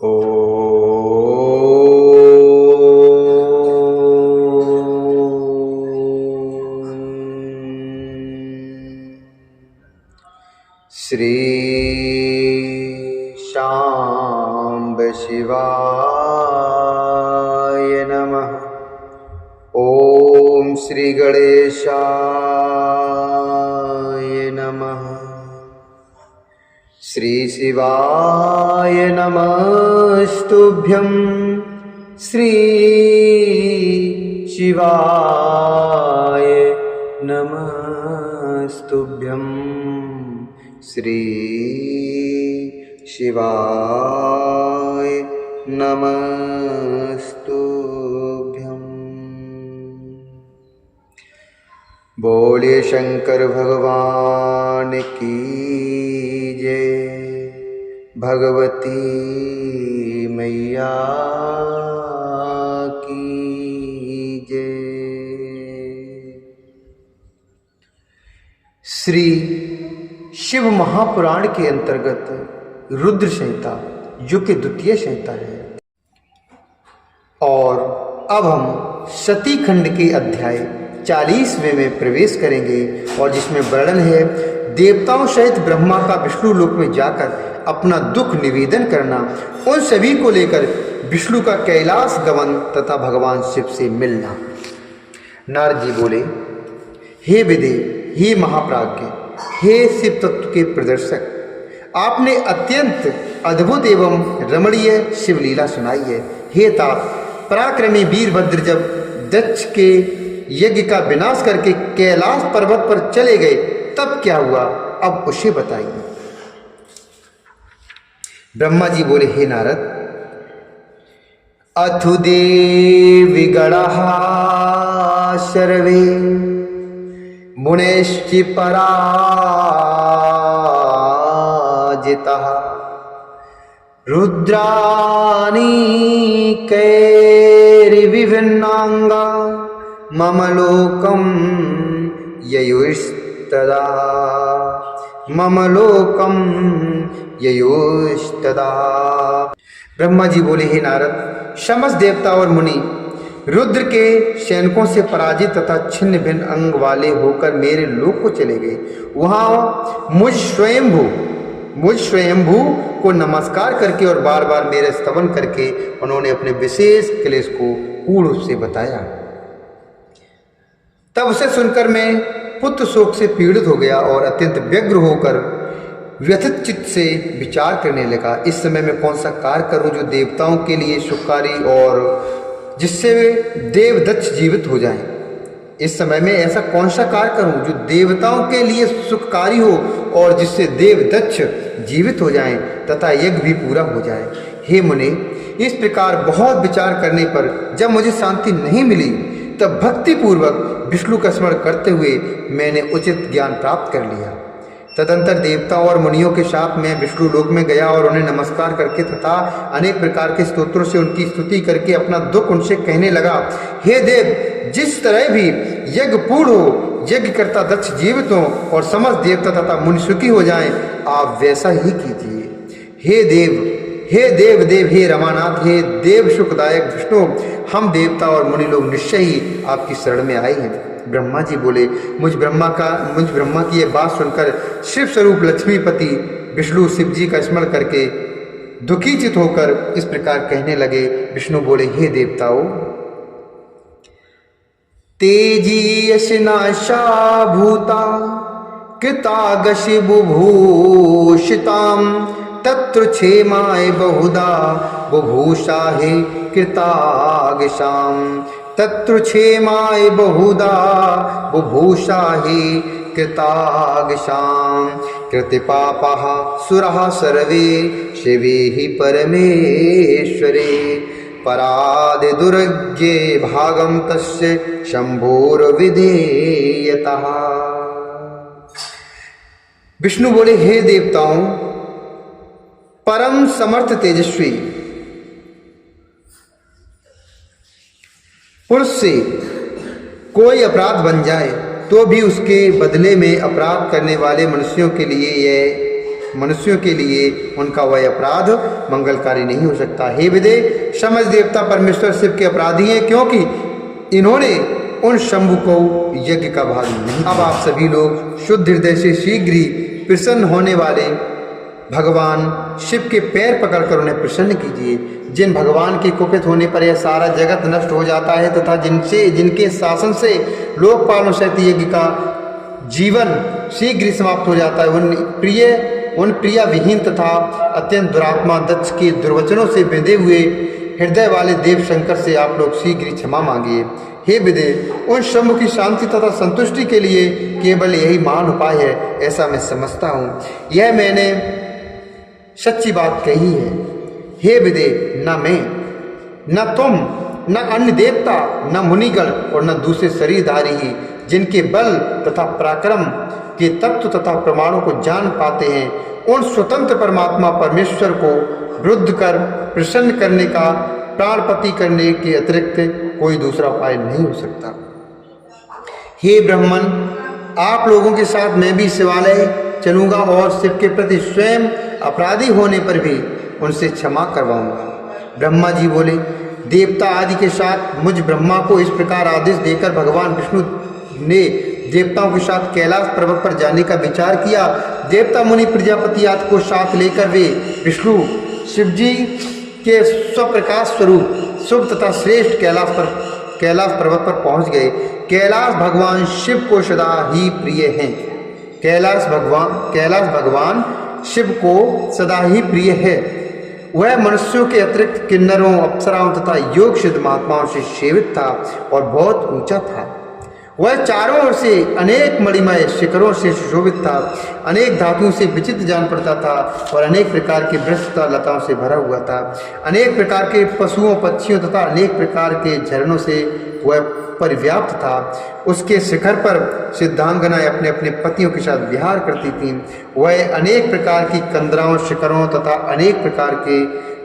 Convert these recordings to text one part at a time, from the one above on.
श्री शांब शिवाय नमः। ओम श्री गणेशाय नमः। श्री शिवाय नमस्तुभ्यं। श्री शिवाय नमस्तुभ्यं। श्री शिवाय नमस्तुभ्यं। बोलिए शंकर भगवान की जय। भगवती मैया की जय। श्री शिव महापुराण के अंतर्गत रुद्र संहिता जो कि द्वितीय संहिता है, और अब हम सती खंड के अध्याय 40वें में प्रवेश करेंगे, और जिसमें वर्णन है देवताओं सहित ब्रह्मा का विष्णु लोक में जाकर अपना दुख निवेदन करना, उन सभी को लेकर विष्णु का कैलाश गमन तथा भगवान शिव से मिलना। नारद जी बोले, हे विदे, हे महाप्राज्ञ, हे शिव तत्व के प्रदर्शक, आपने अत्यंत अद्भुत एवं रमणीय शिवलीला सुनाई है। हे तात, पराक्रमी वीरभद्र जब दक्ष के यज्ञ का विनाश करके कैलाश पर्वत पर चले गए तब क्या हुआ, अब उसे बताइए। ब्रह्मा जी बोले, हे नारद, अथु देवी गणः सर्वे मुनेश्च पराजितः रुद्राणि कैर्विभिन्नांगा मम लोकं ययुस्तदा। मम लोकं ययुस्तदा। ब्रह्मा जी बोले, हे नारद, समस्त देवता और मुनि रुद्र के सैनिकों से पराजित तथा छिन्न भिन्न अंग वाले होकर मेरे लोक को चले गए। वहाँ मुझ स्वयंभू को नमस्कार करके और बार बार मेरे स्तवन करके उन्होंने अपने विशेष क्लेश को पूर्ण रूप से बताया। तब उसे सुनकर मैं पुत्र शोक से पीड़ित हो गया और अत्यंत व्यग्र होकर व्यथित चित्त से विचार करने लगा, इस समय मैं कौन सा कार्य करूं जो देवताओं के लिए सुखकारी और जिससे वे देवदक्ष जीवित हो जाएं। इस समय में ऐसा कौन सा कार्य करूं जो देवताओं के लिए सुखकारी हो और जिससे देवदक्ष जीवित हो जाएं तथा यज्ञ भी पूरा हो जाए। हे मुने, इस प्रकार बहुत विचार करने पर जब मुझे शांति नहीं मिली तब भक्ति पूर्वक विष्णु का स्मरण करते हुए मैंने उचित ज्ञान प्राप्त कर लिया। तदंतर देवताओं और मुनियों के साथ मैं विष्णु लोक में गया और उन्हें नमस्कार करके तथा अनेक प्रकार के स्तोत्रों से उनकी स्तुति करके अपना दुख उनसे कहने लगा, हे देव, जिस तरह भी यज्ञ पूर्ण हो, यज्ञ करता दक्ष जीवित हो और समस्त देवता तथा मुनि सुखी हो जाएं, आप वैसा ही कीजिए। हे देव, हे देव देव, हे रमानाथ, हे देव सुखदायक विष्णु, हम देवता और मुनि लोग निश्चय ही आपकी शरण में आए हैं। ब्रह्मा जी बोले, मुझ ब्रह्मा की यह बात सुनकर शिव स्वरूप लक्ष्मीपति विष्णु शिव जी का स्मरण करके दुखी चित होकर इस प्रकार कहने लगे। विष्णु बोले, हे देवताओं, तेजी यशनाशा भूता कृतागशि बुभूषिताम तत्र क्षेमाय बहुधा बुभूषा हे कृतागशाम। तत्र क्षेमाय बहुधा बुभूषा हि कृतागशाम। कृतिपापाः सुराः सर्वे शिवे हि परमेश्वरे परादि दुर्गे भागं तस्य शंभोर्विधेयतः। विष्णु बोले, हे देवताओं, परम समर्थ तेजस्वी पुरुष से कोई अपराध बन जाए तो भी उसके बदले में अपराध करने वाले मनुष्यों के लिए यह मनुष्यों के लिए उनका वह अपराध मंगलकारी नहीं हो सकता। हे विदे, समझ देवता परमेश्वर शिव के अपराधी हैं, क्योंकि इन्होंने उन शंभु को यज्ञ का भाग नहीं। अब आप सभी लोग शुद्ध हृदय से शीघ्र ही प्रसन्न होने वाले भगवान शिव के पैर पकड़कर उन्हें प्रसन्न कीजिए। जिन भगवान के कुपित होने पर यह सारा जगत नष्ट हो जाता है तथा जिनके शासन से लोकपाल सहित यज्ञ का जीवन शीघ्र समाप्त हो जाता है, उन प्रिय विहीन तथा अत्यंत दुरात्मा दक्ष के दुर्वचनों से बिंधे हुए हृदय वाले देव शंकर से आप लोग शीघ्र ही क्षमा मांगिए। हे विदे, उन शंभु की शांति तथा संतुष्टि के लिए केवल यही महान उपाय है, ऐसा मैं समझता हूँ। यह मैंने सच्ची बात कही है। हे विदे, न मैं, न तुम, न अन्य देवता, न मुनिगण और न दूसरे शरीरधारी ही जिनके बल तथा पराक्रम के तत्व तथा प्रमाणों को जान पाते हैं, उन स्वतंत्र परमात्मा परमेश्वर को वृद्ध कर प्रसन्न करने का प्राणपति करने के अतिरिक्त कोई दूसरा उपाय नहीं हो सकता। हे ब्राह्मण, आप लोगों के साथ मैं भी शिवालय चलूंगा और शिव के प्रति स्वयं अपराधी होने पर भी उनसे क्षमा करवाऊंगा। ब्रह्मा जी बोले, देवता आदि के साथ मुझ ब्रह्मा को इस प्रकार आदेश देकर भगवान विष्णु ने देवताओं के साथ कैलाश पर्वत पर जाने का विचार किया। देवता मुनि प्रजापति आदि को साथ लेकर वे विष्णु शिव जी के स्वप्रकाश स्वरूप शुभ तथा श्रेष्ठ कैलाश पर्वत पर पहुंच गए। कैलाश भगवान शिव को सदा ही प्रिय हैं। कैलाश भगवान शिव को सदा ही प्रिय है। वह मनुष्यों के अतिरिक्त किन्नरों, अप्सराओं तथा योग सिद्ध महात्माओं से सेवित था और बहुत ऊंचा था। वह चारों ओर से अनेक मणिमय शिखरों से सुशोभित था, अनेक धातुओं से विचित्र जान पड़ता था और अनेक प्रकार के वृक्ष तथा लताओं से भरा हुआ था। अनेक प्रकार के पशुओं, पक्षियों तथा अनेक प्रकार के झरनों से वह परिव्याप्त था। उसके शिखर पर सिद्धांगनाएं अपने अपने पतियों के साथ विहार करती थीं। वह अनेक प्रकार की कंदराओं, शिखरों तथा अनेक प्रकार के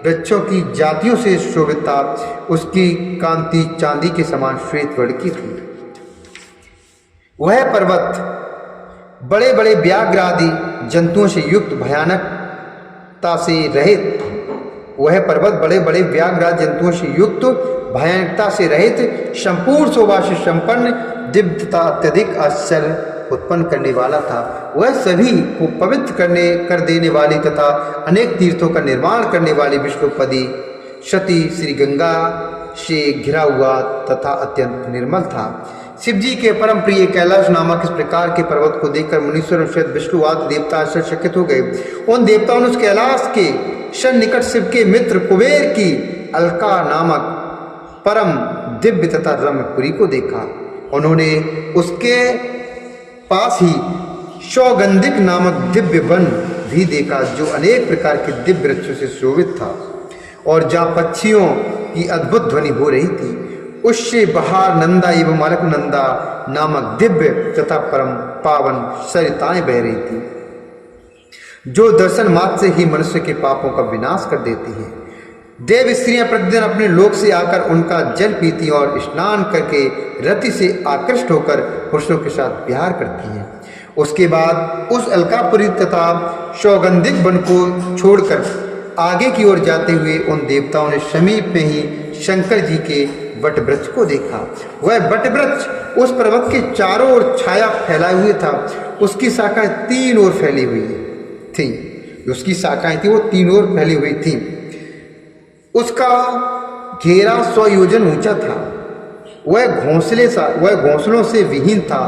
वृक्षों की जातियों से शोभित था। उसकी कांति चांदी के समान श्वेत वर्ण की थी। वह पर्वत बड़े बड़े व्याघ्र आदि जंतुओं से युक्त भयानकता से रहित वह पर्वत बड़े बड़े व्याघ्र आदि जंतुओं से युक्त भयानकता से रहित संपूर्ण शोभा से संपन्न दिव्य तथा अत्यधिक आश्चर्य उत्पन्न करने वाला था। वह सभी को पवित्र कर देने वाली तथा अनेक तीर्थों का निर्माण करने वाली विष्णुपदी सती श्री गंगा से घिरा हुआ तथा अत्यंत निर्मल था। शिव जी के परम प्रिय कैलाश नामक इस प्रकार के पर्वत को देखकर मुनीश्वर सहित विष्णु आदि देवता आश्चर्यचकित हो गए। उन देवताओं ने उस कैलाश के सन्निकट शिव के मित्र कुबेर की अलका नामक परम दिव्य तथा रम्यपुरी को देखा। उन्होंने उसके पास ही सौगंधिक नामक दिव्य वन भी देखा, जो अनेक प्रकार के दिव्य वृक्षों से शोभित था और जहाँ पक्षियों की अद्भुत ध्वनि हो रही थी। उससे बाहर नंदा एवं अलकनंदा नामक दिव्य तथा परम पावन सरिताएं बह रही थी, जो दर्शन मात्र से ही मनुष्य के पापों का विनाश कर देती हैं। देव स्त्रियां प्रतिदिन अपने लोक से आकर उनका जल पीती और स्नान करके रति से आकृष्ट होकर पुरुषों के साथ विहार करती हैं। उसके बाद उस अलकापुरी तथा सौगंधिक वन को छोड़कर आगे की ओर जाते हुए उन देवताओं ने समीप में ही शंकर जी के वट वृक्ष को देखा। वह वट वृक्ष उस पर्वत के चारों ओर छाया फैलाए हुए था। उसकी शाखाएं तीन ओर फैली हुई थी। उसकी शाखाएं थी वो तीन ओर फैली हुई थी। उसका घेरा 100 योजन ऊंचा था। वह घोंसलों से विहीन था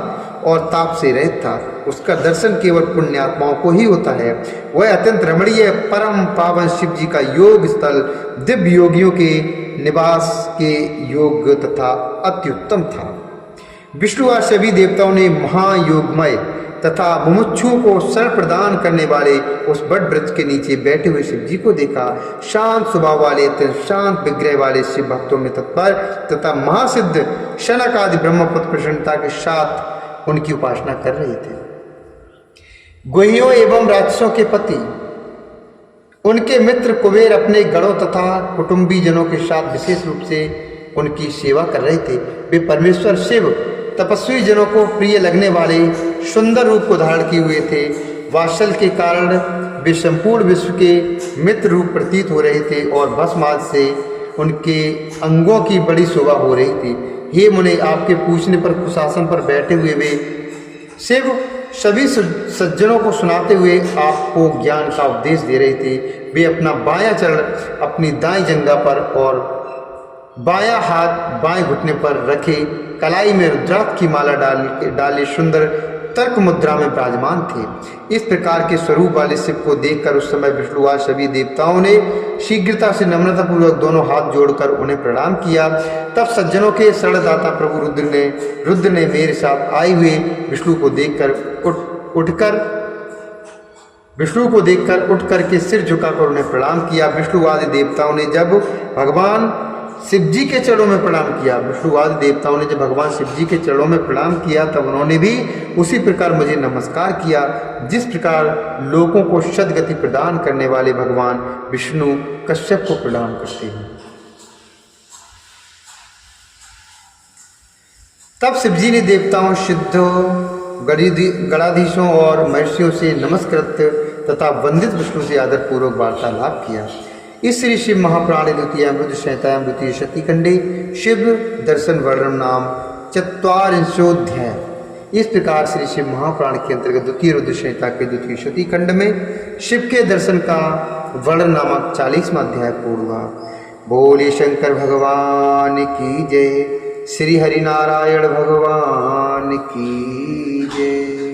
और ताप से रहित था। उसका दर्शन केवल पुण्यात्माओं को ही होता है। वह अत्यंत रमणीय परम पावन शिव जी का योग स्थल, दिव्य योगियों के निवास के योग्य तथा अत्युत्तम था। विष्णु और सभी देवताओं ने महायोगमय तथा मुमुक्षुओं को शरण प्रदान करने वाले उस बट वृक्ष के नीचे बैठे हुए शिव जी को देखा। शांत स्वभाव वाले, अत्यंत शांत विग्रह वाले शिव भक्तों में तत्पर तथा महासिद्ध शनक आदि ब्रह्मपुत्र प्रसन्नता के साथ उनकी उपासना कर रहे थे। गुहियों एवं राक्षसों के पति उनके मित्र कुबेर अपने गणों तथा कुटुंबी जनों के साथ विशेष रूप से उनकी सेवा कर रहे थे। वे परमेश्वर शिव तपस्वी जनों को प्रिय लगने वाले सुंदर रूप को धारण किए हुए थे। वात्सल्य के कारण वे संपूर्ण विश्व के मित्र रूप प्रतीत हो रहे थे और भस्माद से उनके अंगों की बड़ी शोभा हो रही थी। हे मुने, आपके पूछने पर कुशासन पर बैठे हुए वे शिव सभी सज्जनों को सुनाते हुए आपको ज्ञान का उपदेश दे रहे थे। वे अपना बायां चरण अपनी दाएं जंघा पर और बायां हाथ बाएं घुटने पर रखे कलाई में रुद्राक्ष की माला डाले सुंदर तर्क मुद्रा में विराजमान थे। इस प्रकार के स्वरूप वाले शिव को देखकर उस समय विष्णुवाद सभी देवताओं ने शीघ्रता से नम्रतापूर्वक दोनों हाथ जोड़कर उन्हें प्रणाम किया। तब सज्जनों के शरणदाता प्रभु रुद्र ने मेरे साथ आए हुए विष्णु को देखकर उठ करके सिर झुकाकर उन्हें प्रणाम किया। विष्णुवादी देवताओं ने जब भगवान शिव जी के चरणों में प्रणाम किया तब उन्होंने भी उसी प्रकार मुझे नमस्कार किया, जिस प्रकार लोगों को सद्गति प्रदान करने वाले भगवान विष्णु कश्यप को प्रणाम करते हैं। तब शिवजी ने देवताओं, सिद्धों, गणाधीशों और महर्षियों से नमस्कृत तथा वंदित विष्णु से आदरपूर्वक वार्तालाप किया। इस श्री शिव महापुराणे द्वितीयामृत संहितायां द्वितीय शतीखंडे शिव दर्शन वर्णन नाम चत्वारिंशोऽध्याय। इस प्रकार श्री शिव महापुराण के अंतर्गत द्वितीय रुद्र संहिता के द्वितीय शतीखंड में शिव के दर्शन का वर्णन नामक 40वां अध्याय पूर्ण हुआ। बोले शंकर भगवान की जय। श्री हरिनारायण भगवान की जय।